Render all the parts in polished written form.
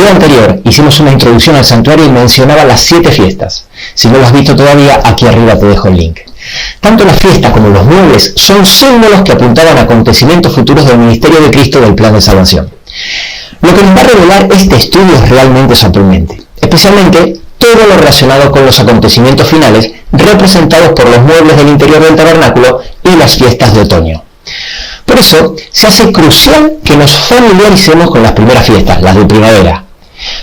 video anterior hicimos una introducción al santuario y mencionaba las 7 fiestas. Si no lo has visto todavía, aquí arriba te dejo el link. Tanto la fiesta como los muebles son símbolos que apuntaban a acontecimientos futuros del ministerio de Cristo del plan de salvación. Lo que nos va a revelar este estudio es realmente sorprendente, especialmente todo lo relacionado con los acontecimientos finales representados por los muebles del interior del tabernáculo y las fiestas de otoño. Por eso, se hace crucial que nos familiaricemos con las primeras fiestas, las de primavera.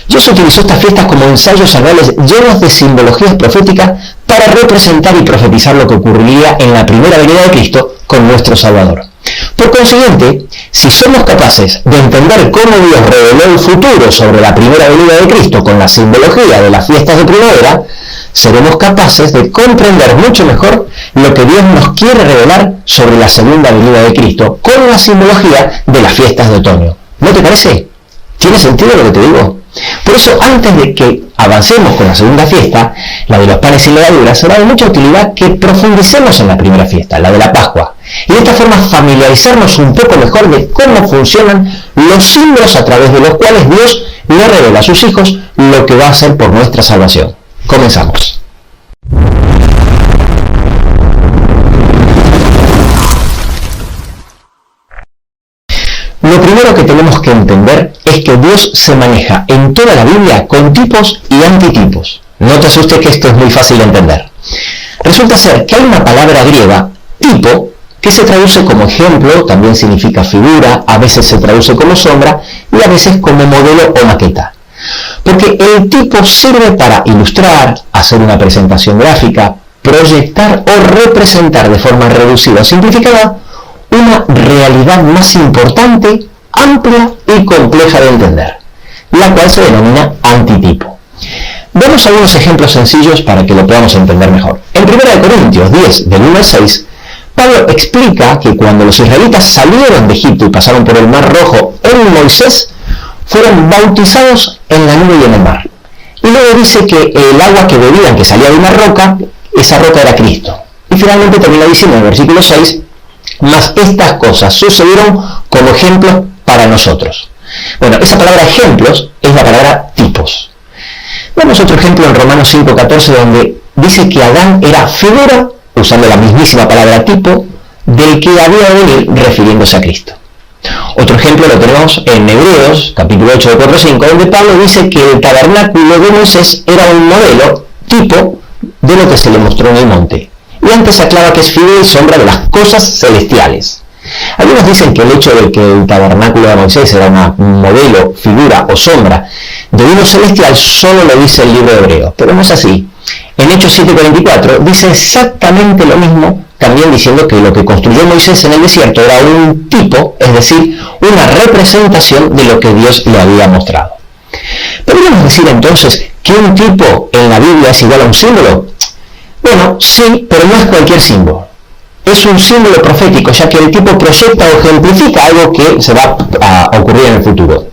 Dios utilizó estas fiestas como ensayos anuales llenos de simbologías proféticas para representar y profetizar lo que ocurriría en la primera venida de Cristo con nuestro Salvador. Por consiguiente, si somos capaces de entender cómo Dios reveló el futuro sobre la primera venida de Cristo con la simbología de las fiestas de primavera, seremos capaces de comprender mucho mejor lo que Dios nos quiere revelar sobre la segunda venida de Cristo con la simbología de las fiestas de otoño. ¿No te parece? ¿Tiene sentido lo que te digo? Por eso, antes de que avancemos con la segunda fiesta, la de los panes sin levadura, será de mucha utilidad que profundicemos en la primera fiesta, la de la Pascua, y de esta forma familiarizarnos un poco mejor de cómo funcionan los símbolos a través de los cuales Dios le revela a sus hijos lo que va a hacer por nuestra salvación. Comenzamos. Lo primero que tenemos que entender es que Dios se maneja en toda la Biblia con tipos y antitipos. No te asustes que esto es muy fácil de entender. Resulta ser que hay una palabra griega, tipo, que se traduce como ejemplo, también significa figura, a veces se traduce como sombra y a veces como modelo o maqueta. Porque el tipo sirve para ilustrar, hacer una presentación gráfica, proyectar o representar de forma reducida o simplificada una realidad más importante, amplia y compleja de entender, la cual se denomina antitipo. Veamos algunos ejemplos sencillos para que lo podamos entender mejor. En 1 Corintios 10, del 1 al 6, Pablo explica que cuando los israelitas salieron de Egipto y pasaron por el Mar Rojo en Moisés, fueron bautizados en la nube y en el mar. Y luego dice que el agua que bebían, que salía de una roca, esa roca era Cristo. Y finalmente termina diciendo en el versículo 6, mas estas cosas sucedieron como ejemplos para nosotros. Bueno, esa palabra ejemplos es la palabra tipos. Vemos otro ejemplo en Romanos 5:14, donde dice que Adán era figura, usando la mismísima palabra tipo, del que había de venir, refiriéndose a Cristo. Otro ejemplo lo tenemos en Hebreos, capítulo 8, de 4-5, donde Pablo dice que el tabernáculo de Moisés era un modelo, tipo, de lo que se le mostró en el monte. Y antes se aclara que es figura y sombra de las cosas celestiales. Algunos dicen que el hecho de que el tabernáculo de Moisés era un modelo, figura o sombra de uno celestial solo lo dice el libro de Hebreos, pero no es así. En Hechos 7:44 dice exactamente lo mismo, también diciendo que lo que construyó Moisés en el desierto era un tipo, es decir, una representación de lo que Dios le había mostrado. ¿Podríamos decir entonces que un tipo en la Biblia es igual a un símbolo? Bueno, sí, pero no es cualquier símbolo. Es un símbolo profético, ya que el tipo proyecta o ejemplifica algo que se va a ocurrir en el futuro.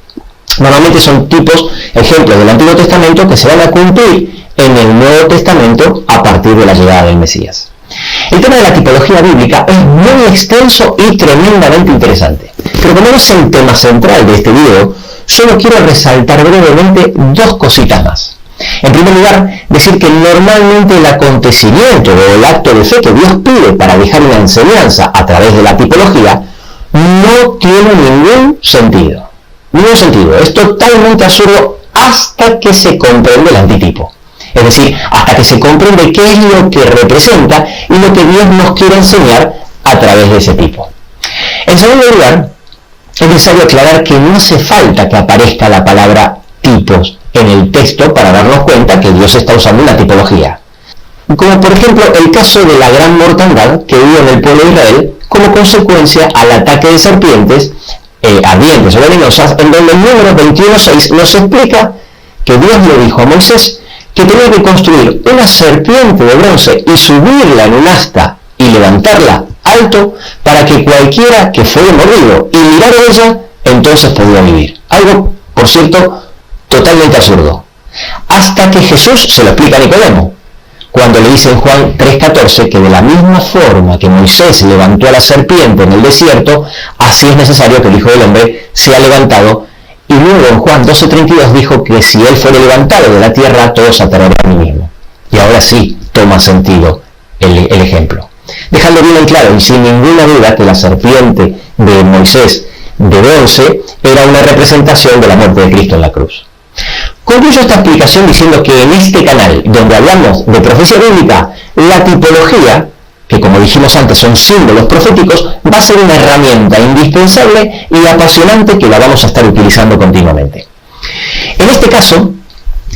Normalmente son tipos, ejemplos del Antiguo Testamento que se van a cumplir en el Nuevo Testamento a partir de la llegada del Mesías. El tema de la tipología bíblica es muy extenso y tremendamente interesante. Pero como no es el tema central de este video, solo quiero resaltar brevemente dos cositas más. En primer lugar, decir que normalmente el acontecimiento o el acto de fe que Dios pide para dejar una enseñanza a través de la tipología no tiene ningún sentido. Ningún sentido. Es totalmente absurdo hasta que se comprende el antitipo. Es decir, hasta que se comprende qué es lo que representa y lo que Dios nos quiere enseñar a través de ese tipo. En segundo lugar, es necesario aclarar que no hace falta que aparezca la palabra tipos en el texto para darnos cuenta que Dios está usando una tipología. Como por ejemplo el caso de la gran mortandad que hubo en el pueblo de Israel como consecuencia al ataque de serpientes ardientes o venenosas, en donde el número 21:6 nos explica que Dios le dijo a Moisés que tenía que construir una serpiente de bronce y subirla en un asta y levantarla alto para que cualquiera que fuera mordido y mirara a ella, entonces podía vivir. Algo, por cierto, totalmente absurdo. Hasta que Jesús se lo explica a Nicodemo, cuando le dice en Juan 3:14 que de la misma forma que Moisés levantó a la serpiente en el desierto, así es necesario que el Hijo del Hombre sea levantado y luego en Juan 12:32 dijo que si él fuera levantado de la tierra, todos se aterrarían a mí mismo. Y ahora sí toma sentido el ejemplo. Dejando bien en claro y sin ninguna duda que la serpiente de Moisés de bronce era una representación de la muerte de Cristo en la cruz. Concluyo esta explicación diciendo que en este canal, donde hablamos de profecía bíblica, la tipología, que como dijimos antes son símbolos proféticos, va a ser una herramienta indispensable y apasionante que la vamos a estar utilizando continuamente. En este caso,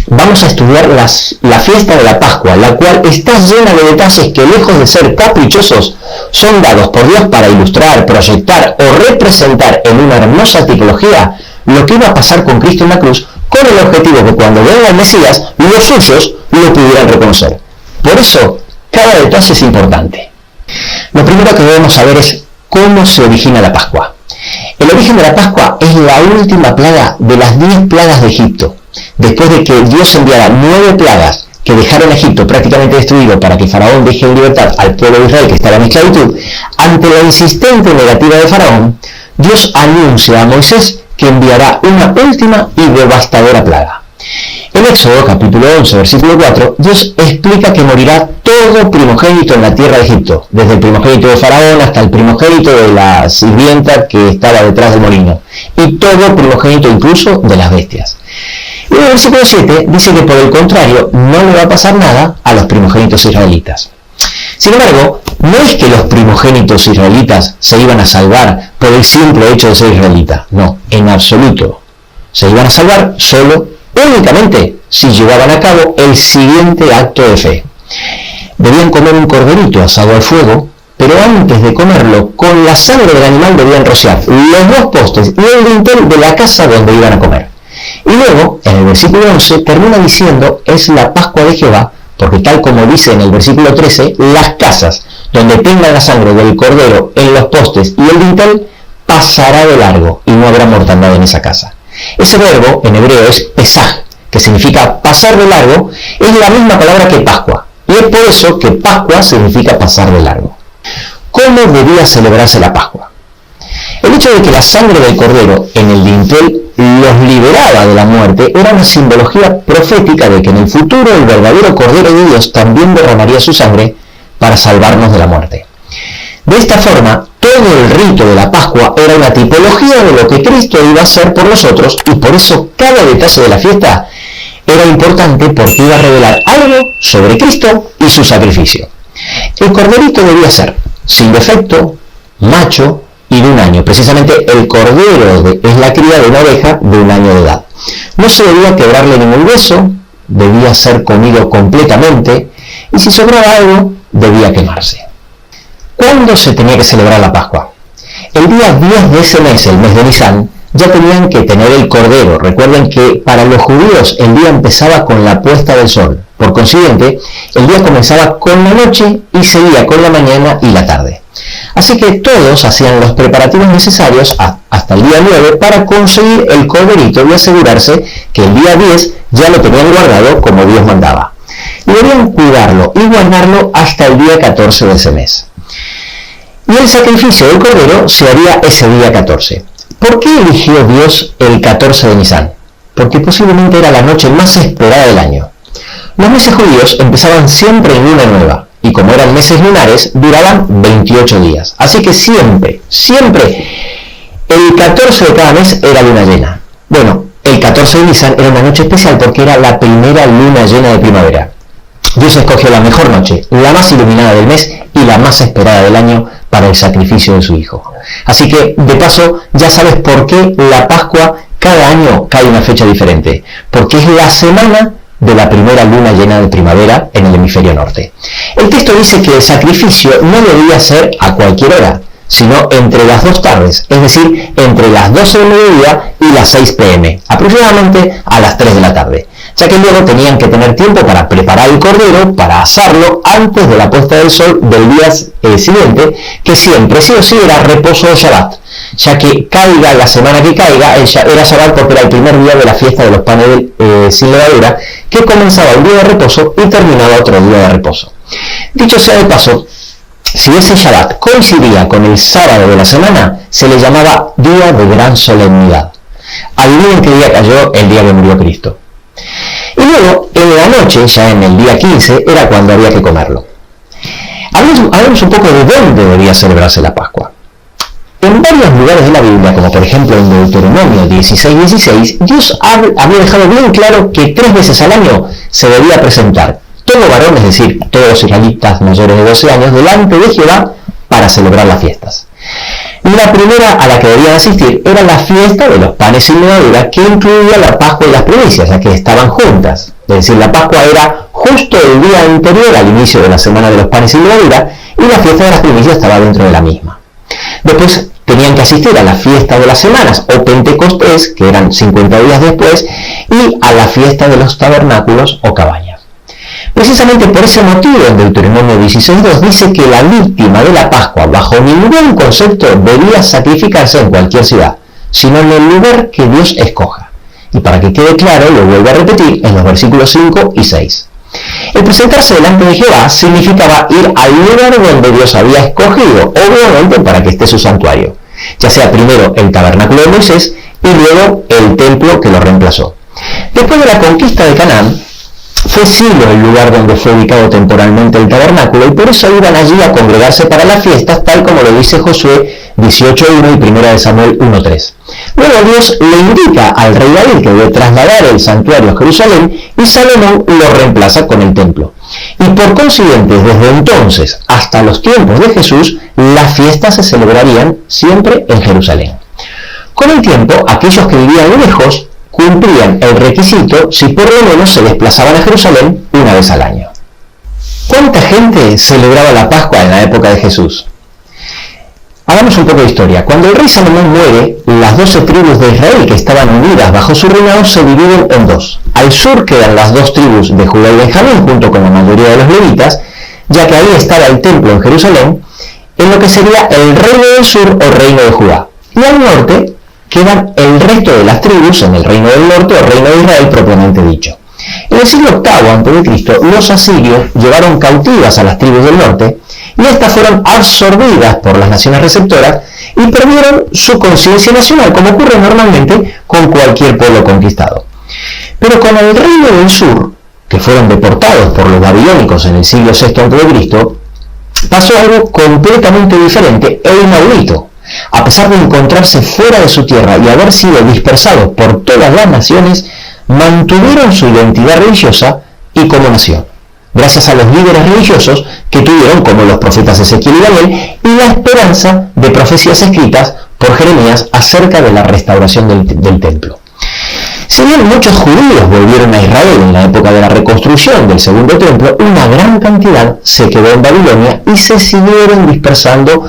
vamos a estudiar la fiesta de la Pascua, la cual está llena de detalles que, lejos de ser caprichosos, son dados por Dios para ilustrar, proyectar o representar en una hermosa tipología lo que iba a pasar con Cristo en la cruz, con el objetivo de que cuando venga el Mesías, los suyos lo pudieran reconocer. Por eso, cada detalle es importante. Lo primero que debemos saber es cómo se origina la Pascua. El origen de la Pascua es la última plaga de las 10 plagas de Egipto. Después de que Dios enviara 9 plagas que dejaron a Egipto prácticamente destruido para que Faraón deje en libertad al pueblo de Israel que estaba en esclavitud, ante la insistente negativa de Faraón, Dios anuncia a Moisés que enviará una última y devastadora plaga. En Éxodo capítulo 11, versículo 4, Dios explica que morirá todo primogénito en la tierra de Egipto, desde el primogénito de Faraón hasta el primogénito de la sirvienta que estaba detrás del molino, y todo primogénito incluso de las bestias. Y en el versículo 7 dice que por el contrario no le va a pasar nada a los primogénitos israelitas. Sin embargo, no es que los primogénitos israelitas se iban a salvar por el simple hecho de ser israelita, no, en absoluto. Se iban a salvar únicamente si llevaban a cabo el siguiente acto de fe. Debían comer un corderito asado al fuego, pero antes de comerlo, con la sangre del animal debían rociar los 2 postes y el dintel de la casa donde iban a comer. Y luego, en el versículo 11, termina diciendo, es la Pascua de Jehová, porque tal como dice en el versículo 13, las casas donde tengan la sangre del cordero en los postes y el dintel, pasará de largo y no habrá mortandad en esa casa. Ese verbo en hebreo es pesaj, que significa pasar de largo, es la misma palabra que Pascua, y es por eso que Pascua significa pasar de largo. ¿Cómo debía celebrarse la Pascua? El hecho de que la sangre del cordero en el dintel los liberaba de la muerte era una simbología profética de que en el futuro el verdadero Cordero de Dios también derramaría su sangre para salvarnos de la muerte. De esta forma, todo el rito de la Pascua era una tipología de lo que Cristo iba a hacer por nosotros, y por eso cada detalle de la fiesta era importante porque iba a revelar algo sobre Cristo y su sacrificio. El corderito debía ser sin defecto, macho y de 1 año. Precisamente el cordero es la cría de una oveja de 1 año de edad. No se debía quebrarle ningún hueso, debía ser comido completamente, y si sobraba algo, debía quemarse. ¿Cuándo se tenía que celebrar la Pascua? El día 10 de ese mes, el mes de Nisan, ya tenían que tener el cordero. Recuerden que para los judíos el día empezaba con la puesta del sol. Por consiguiente, el día comenzaba con la noche y seguía con la mañana y la tarde. Así que todos hacían los preparativos necesarios hasta el día 9 para conseguir el corderito y asegurarse que el día 10 ya lo tenían guardado como Dios mandaba. Y debían cuidarlo y guardarlo hasta el día 14 de ese mes. Y el sacrificio del cordero se haría ese día 14. ¿Por qué eligió Dios el 14 de Nisan? Porque posiblemente era la noche más esperada del año. Los meses judíos empezaban siempre en luna nueva, y como eran meses lunares, duraban 28 días. Así que siempre, el 14 de cada mes era luna llena. Bueno, el 14 de Nisan era una noche especial porque era la primera luna llena de primavera. Dios escogió la mejor noche, la más iluminada del mes y la más esperada del año para el sacrificio de su Hijo. Así que, de paso, ya sabes por qué la Pascua cada año cae una fecha diferente. Porque es la semana de la primera luna llena de primavera en el hemisferio norte. El texto dice que el sacrificio no debía ser a cualquier hora, sino entre las 2 tardes, es decir, entre las 12 del mediodía y las 6 p.m., aproximadamente a las 3 de la tarde, ya que luego tenían que tener tiempo para preparar el cordero, para asarlo antes de la puesta del sol del día siguiente, que siempre, sí o sí, era reposo o Shabbat, ya que caiga la semana que caiga, era Shabbat porque era el primer día de la fiesta de los panes sin levadura, que comenzaba un día de reposo y terminaba otro día de reposo. Dicho sea de paso, si ese Shabbat coincidía con el sábado de la semana, se le llamaba día de gran solemnidad. Adivinen qué día cayó el día que murió Cristo. Y luego, en la noche, ya en el día 15, era cuando había que comerlo. Hablemos un poco de dónde debería celebrarse la Pascua. En varios lugares de la Biblia, como por ejemplo en Deuteronomio 16:16, Dios había dejado bien claro que 3 veces al año se debía presentar todo varón, es decir, todos los israelitas mayores de 12 años, delante de Jehová para celebrar las fiestas. La primera a la que debían asistir era la fiesta de los panes sin levadura, que incluía la Pascua y las primicias, ya que estaban juntas. Es decir, la Pascua era justo el día anterior al inicio de la semana de los panes sin levadura, y la fiesta de las primicias estaba dentro de la misma. Después tenían que asistir a la fiesta de las semanas, o Pentecostés, que eran 50 días después, y a la fiesta de los tabernáculos o cabañas. Precisamente por ese motivo, en Deuteronomio 16:2 dice que la víctima de la Pascua, bajo ningún concepto, debía sacrificarse en cualquier ciudad, sino en el lugar que Dios escoja. Y para que quede claro, lo vuelvo a repetir en los versículos 5 y 6. El presentarse delante de Jehová significaba ir al lugar donde Dios había escogido, obviamente para que esté su santuario, ya sea primero el tabernáculo de Moisés y luego el templo que lo reemplazó. Después de la conquista de Canaán, fue Silo el lugar donde fue ubicado temporalmente el tabernáculo, y por eso iban allí a congregarse para las fiestas, tal como lo dice Josué 18:1 y 1 de Samuel 1:3. Luego Dios le indica al rey David que debe trasladar el santuario a Jerusalén, y Salomón lo reemplaza con el templo. Y por consiguiente, desde entonces hasta los tiempos de Jesús, las fiestas se celebrarían siempre en Jerusalén. Con el tiempo, aquellos que vivían lejos cumplían el requisito si por lo menos se desplazaban a Jerusalén una vez al año. ¿Cuánta gente celebraba la Pascua en la época de Jesús? Hagamos un poco de historia. Cuando el rey Salomón muere, las 12 tribus de Israel que estaban unidas bajo su reinado se dividen en dos. Al sur quedan las 2 tribus de Judá y Benjamín, junto con la mayoría de los levitas, ya que ahí estaba el templo en Jerusalén, en lo que sería el reino del sur o reino de Judá. Y al norte quedan el resto de las tribus en el reino del norte o reino de Israel propiamente dicho. En el siglo VIII a.C., los asirios llevaron cautivas a las tribus del norte, y estas fueron absorbidas por las naciones receptoras y perdieron su conciencia nacional, como ocurre normalmente con cualquier pueblo conquistado. Pero con el reino del sur, que fueron deportados por los babilónicos en el siglo VI a.C., pasó algo completamente diferente e inaudito. A pesar de encontrarse fuera de su tierra y haber sido dispersados por todas las naciones, mantuvieron su identidad religiosa y como nación, gracias a los líderes religiosos que tuvieron, como los profetas Ezequiel y Daniel, y la esperanza de profecías escritas por Jeremías acerca de la restauración del templo. Si bien muchos judíos volvieron a Israel en la época de la reconstrucción del segundo templo, una gran cantidad se quedó en Babilonia y se siguieron dispersando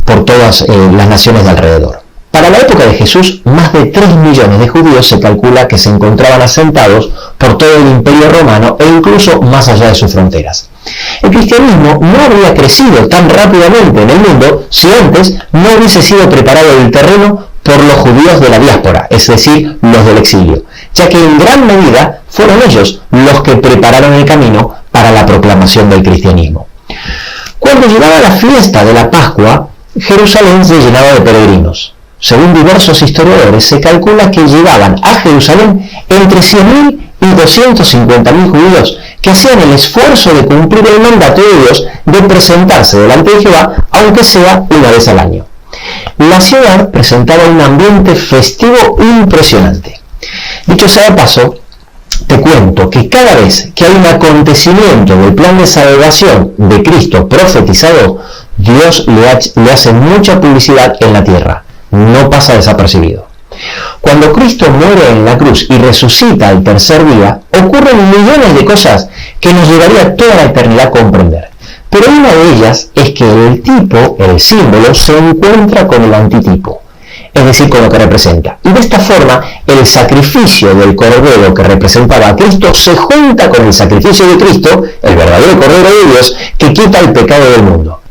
por todas las naciones de alrededor. Para la época de Jesús, más de 3 millones de judíos se calcula que se encontraban asentados por todo el Imperio Romano e incluso más allá de sus fronteras. El cristianismo no habría crecido tan rápidamente en el mundo si antes no hubiese sido preparado el terreno por los judíos de la diáspora, es decir, los del exilio, ya que en gran medida fueron ellos los que prepararon el camino para la proclamación del cristianismo. Cuando llegaba la fiesta de la Pascua, Jerusalén se llenaba de peregrinos. Según diversos historiadores, se calcula que llegaban a Jerusalén entre 100.000 y 250.000 judíos que hacían el esfuerzo de cumplir el mandato de Dios de presentarse delante de Jehová, aunque sea una vez al año. La ciudad presentaba un ambiente festivo impresionante. Dicho sea de paso, te cuento que cada vez que hay un acontecimiento del plan de salvación de Cristo profetizado, Dios le hace mucha publicidad en la tierra. No pasa desapercibido. Cuando Cristo muere en la cruz y resucita al tercer día, ocurren millones de cosas que nos llevaría toda la eternidad a comprender. Pero una de ellas es que el tipo, el símbolo, se encuentra con el antitipo, es decir, con lo que representa. Y de esta forma, el sacrificio del cordero que representaba a Cristo se junta con el sacrificio de Cristo, el verdadero cordero de Dios, que quita el pecado del mundo.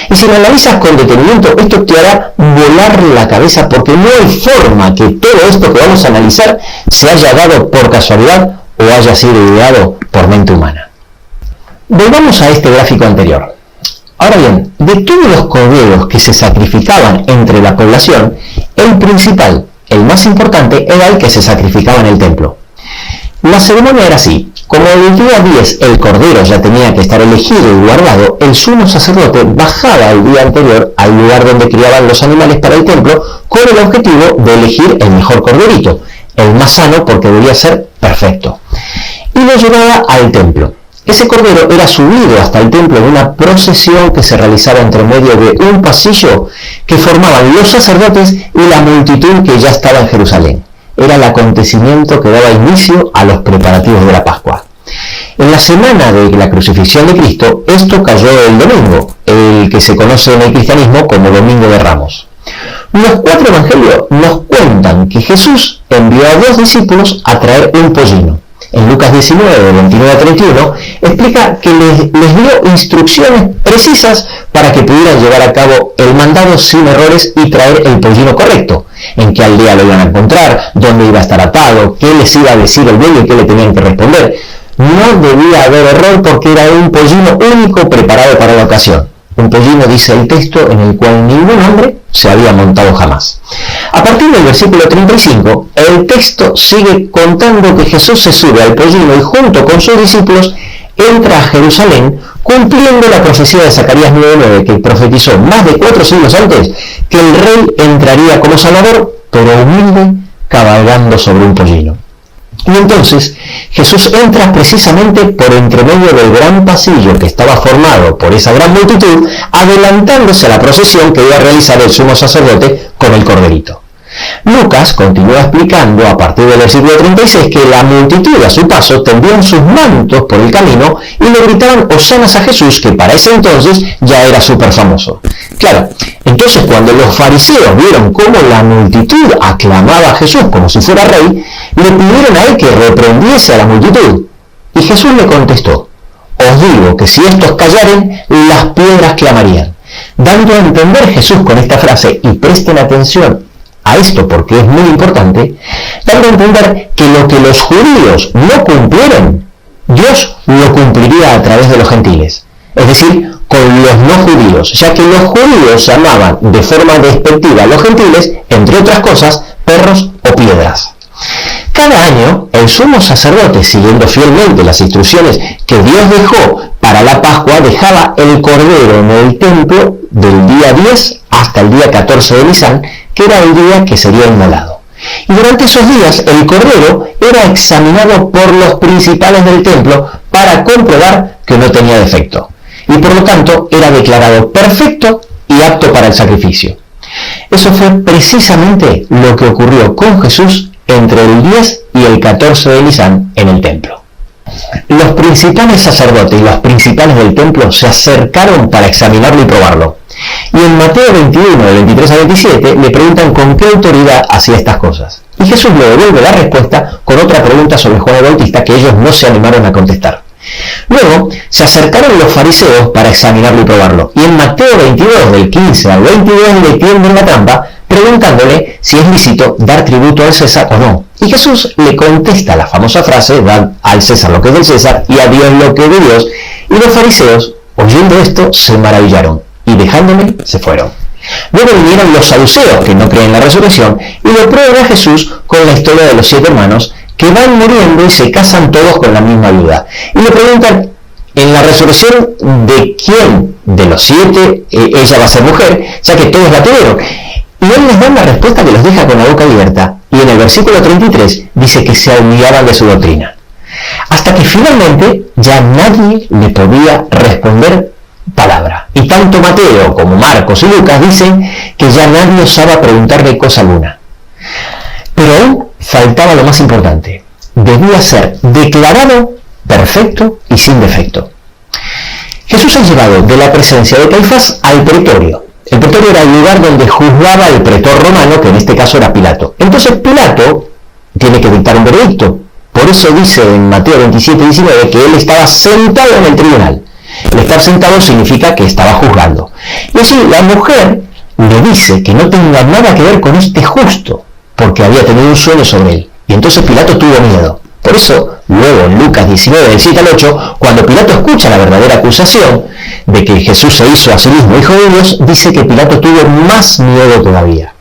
Y si lo analizas con detenimiento, esto te hará volar la cabeza, porque no hay forma que todo esto que vamos a analizar se haya dado por casualidad o haya sido ideado por mente humana. Volvamos a este gráfico anterior. Ahora bien, de todos los corderos que se sacrificaban entre la población, el principal, el más importante era el que se sacrificaba en el templo. La ceremonia era así: como el día 10 el cordero ya tenía que estar elegido y guardado, el sumo sacerdote bajaba el día anterior al lugar donde criaban los animales para el templo con el objetivo de elegir el mejor corderito, el más sano porque debía ser perfecto, y lo llevaba al templo. Ese cordero era subido hasta el templo en una procesión que se realizaba entre medio de un pasillo que formaban los sacerdotes y la multitud que ya estaba en Jerusalén. Era el acontecimiento que daba inicio a los preparativos de la Pascua. En la semana de la crucifixión de Cristo, esto cayó el domingo, el que se conoce en el cristianismo como Domingo de Ramos. Los 4 evangelios nos cuentan que Jesús envió a 2 discípulos a traer un pollino. En Lucas 19, 29 a 31, explica que les dio instrucciones precisas para que pudieran llevar a cabo el mandado sin errores y traer el pollino correcto, en qué aldea lo iban a encontrar, dónde iba a estar atado, qué les iba a decir el dueño y qué le tenían que responder. No debía haber error porque era un pollino único preparado para la ocasión. Un pollino, dice el texto, en el cual ningún hombre se había montado jamás. A partir del versículo 35, el texto sigue contando que Jesús se sube al pollino y junto con sus discípulos entra a Jerusalén, cumpliendo la profecía de Zacarías 9:9, que profetizó más de 4 siglos antes que el rey entraría como salvador, pero humilde, cabalgando sobre un pollino. Y entonces Jesús entra precisamente por entre medio del gran pasillo que estaba formado por esa gran multitud, adelantándose a la procesión que iba a realizar el sumo sacerdote con el corderito. Lucas continúa explicando a partir del versículo 36 que la multitud a su paso tendían sus mantos por el camino y le gritaban hosanas a Jesús, que para ese entonces ya era súper famoso. Claro, entonces cuando los fariseos vieron cómo la multitud aclamaba a Jesús como si fuera rey, le pidieron a él que reprendiese a la multitud. Y Jesús le contestó: os digo que si estos callaren, las piedras clamarían. Dando a entender Jesús con esta frase, y presten atención a esto porque es muy importante, dando a entender que lo que los judíos no cumplieron, Dios lo cumpliría a través de los gentiles, es decir, con los no judíos, ya que los judíos llamaban de forma despectiva a los gentiles, entre otras cosas, perros o piedras. Cada año, el sumo sacerdote, siguiendo fielmente las instrucciones que Dios dejó para la Pascua, dejaba el cordero en el templo del día 10 hasta el día 14 de Nisan, que era el día que sería inmolado. Y durante esos días, el cordero era examinado por los principales del templo para comprobar que no tenía defecto, y por lo tanto era declarado perfecto y apto para el sacrificio. Eso fue precisamente lo que ocurrió con Jesús entre el 10 y el 14 de Nisan en el templo. Los principales sacerdotes y los principales del templo se acercaron para examinarlo y probarlo. Y en Mateo 21, del 23 al 27, le preguntan con qué autoridad hacía estas cosas. Y Jesús le devuelve la respuesta con otra pregunta sobre Juan el Bautista que ellos no se animaron a contestar. Luego se acercaron los fariseos para examinarlo y probarlo. Y en Mateo 22, del 15 al 22, le tienden la trampa preguntándole si es lícito dar tributo al César o no. Y Jesús le contesta la famosa frase: dad al César lo que es del César y a Dios lo que es de Dios. Y los fariseos, oyendo esto, se maravillaron y dejándole se fueron. Luego vinieron los saduceos, que no creen en la resurrección, y lo prueban a Jesús con la historia de los 7 hermanos que van muriendo y se casan todos con la misma viuda. Y le preguntan: en la resurrección, ¿de quién de los 7 ella va a ser mujer? Ya que todos la tuvieron. Y él les da una respuesta que los deja con la boca abierta. Y en el versículo 33 dice que se olvidaban de su doctrina. Hasta que finalmente ya nadie le podía responder palabra. Y tanto Mateo como Marcos y Lucas dicen que ya nadie osaba preguntarle cosa alguna. Pero aún faltaba lo más importante: debía ser declarado perfecto y sin defecto. Jesús es llevado de la presencia de Caifás al pretorio. El pretorio era el lugar donde juzgaba el pretor romano, que en este caso era Pilato. Entonces Pilato tiene que dictar un veredicto. Por eso dice en Mateo 27, 19 que él estaba sentado en el tribunal. El estar sentado significa que estaba juzgando. Y así la mujer le dice que no tenga nada que ver con este justo, porque había tenido un sueño sobre él. Y entonces Pilato tuvo miedo. Por eso, luego en Lucas 19, del 7 al 8, cuando Pilato escucha la verdadera acusación de que Jesús se hizo a sí mismo hijo de Dios, dice que Pilato tuvo más miedo todavía.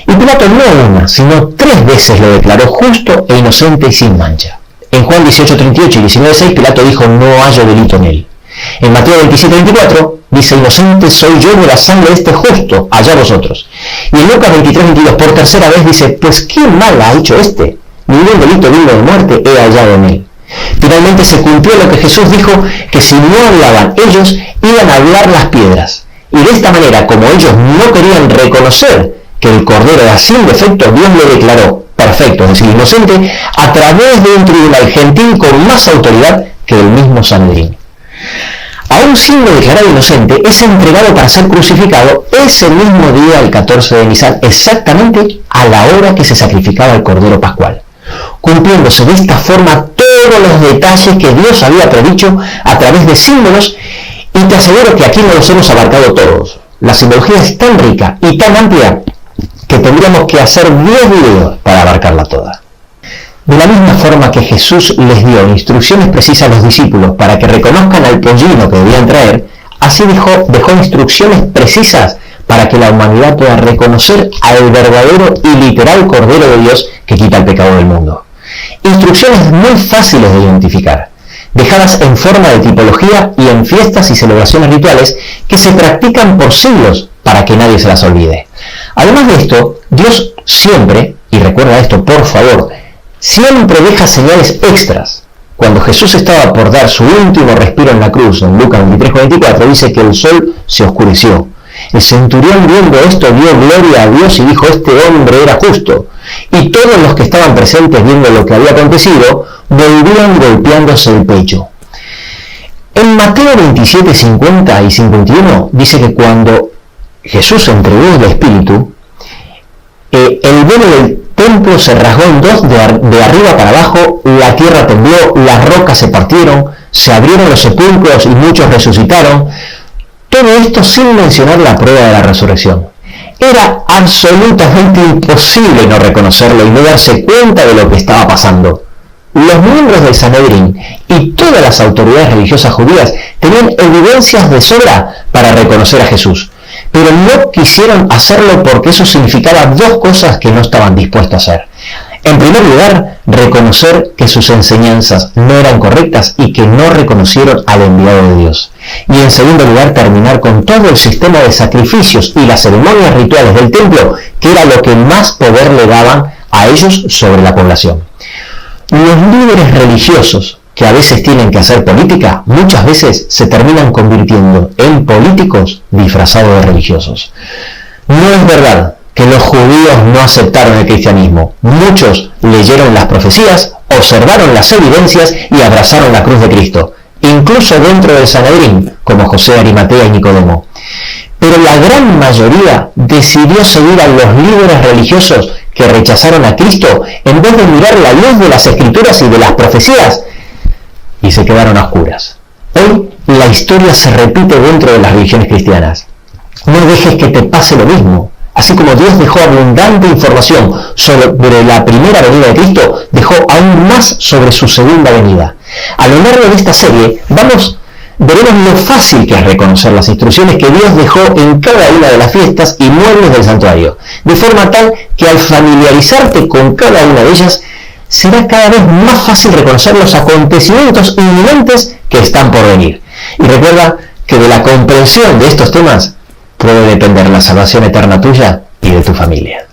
Y Pilato no una, sino 3 veces lo declaró justo e inocente y sin mancha. En Juan 18:38 y 19:6 Pilato dijo: no hallo delito en él. En Mateo 27:24 dice: inocente soy yo de la sangre de este justo, allá vosotros. Y en Lucas 23:22 por tercera vez dice: pues qué mal ha hecho este, ningún delito digno de muerte he hallado en él. Finalmente se cumplió lo que Jesús dijo, que si no hablaban ellos, iban a hablar las piedras. Y de esta manera, como ellos no querían reconocer que el Cordero era sin defecto, Dios le declaró perfecto, es decir, inocente, a través de un tribunal gentil con más autoridad que el mismo Sanedrín. Aún siendo declarado inocente, es entregado para ser crucificado ese mismo día, el 14 de Nisan, exactamente a la hora que se sacrificaba el Cordero Pascual, cumpliéndose de esta forma todos los detalles que Dios había predicho a través de símbolos, y te aseguro que aquí no los hemos abarcado todos. La simbología es tan rica y tan amplia que tendríamos que hacer 10 videos para abarcarla toda. De la misma forma que Jesús les dio instrucciones precisas a los discípulos para que reconozcan al pollino que debían traer, así dejó instrucciones precisas para que la humanidad pueda reconocer al verdadero y literal Cordero de Dios que quita el pecado del mundo. Instrucciones muy fáciles de identificar, dejadas en forma de tipología y en fiestas y celebraciones rituales que se practican por siglos para que nadie se las olvide. Además de esto, Dios siempre, y recuerda esto por favor, siempre deja señales extras. Cuando Jesús estaba por dar su último respiro en la cruz, en Lucas 23:44, dice que el sol se oscureció. El centurión, viendo esto, dio gloria a Dios y dijo: este hombre era justo. Y todos los que estaban presentes, viendo lo que había acontecido, volvían golpeándose el pecho. En Mateo 27:50 y 51 dice que cuando Jesús entregó el Espíritu, el velo del templo se rasgó en dos de arriba para abajo, la tierra tembló, las rocas se partieron, se abrieron los sepulcros y muchos resucitaron. Todo esto sin mencionar la prueba de la resurrección. Era absolutamente imposible no reconocerlo y no darse cuenta de lo que estaba pasando. Los miembros del Sanedrín y todas las autoridades religiosas judías tenían evidencias de sobra para reconocer a Jesús, pero no quisieron hacerlo porque eso significaba 2 cosas que no estaban dispuestos a hacer. En primer lugar, reconocer que sus enseñanzas no eran correctas y que no reconocieron al enviado de Dios. Y en segundo lugar, terminar con todo el sistema de sacrificios y las ceremonias rituales del templo, que era lo que más poder le daban a ellos sobre la población. Los líderes religiosos, que a veces tienen que hacer política, muchas veces se terminan convirtiendo en políticos disfrazados de religiosos. No es verdad que los judíos no aceptaron el cristianismo. Muchos leyeron las profecías, observaron las evidencias y abrazaron la cruz de Cristo, incluso dentro del Sanedrín, como José de Arimatea y Nicodemo. Pero la gran mayoría decidió seguir a los líderes religiosos que rechazaron a Cristo en vez de mirar la luz de las Escrituras y de las profecías, y se quedaron a oscuras. Hoy la historia se repite dentro de las religiones cristianas. No dejes que te pase lo mismo. Así como Dios dejó abundante información sobre la primera venida de Cristo, dejó aún más sobre su segunda venida. A lo largo de esta serie veremos lo fácil que es reconocer las instrucciones que Dios dejó en cada una de las fiestas y muebles del santuario, de forma tal que al familiarizarte con cada una de ellas, será cada vez más fácil reconocer los acontecimientos inminentes que están por venir. Y recuerda que de la comprensión de estos temas puede depender la salvación eterna tuya y de tu familia.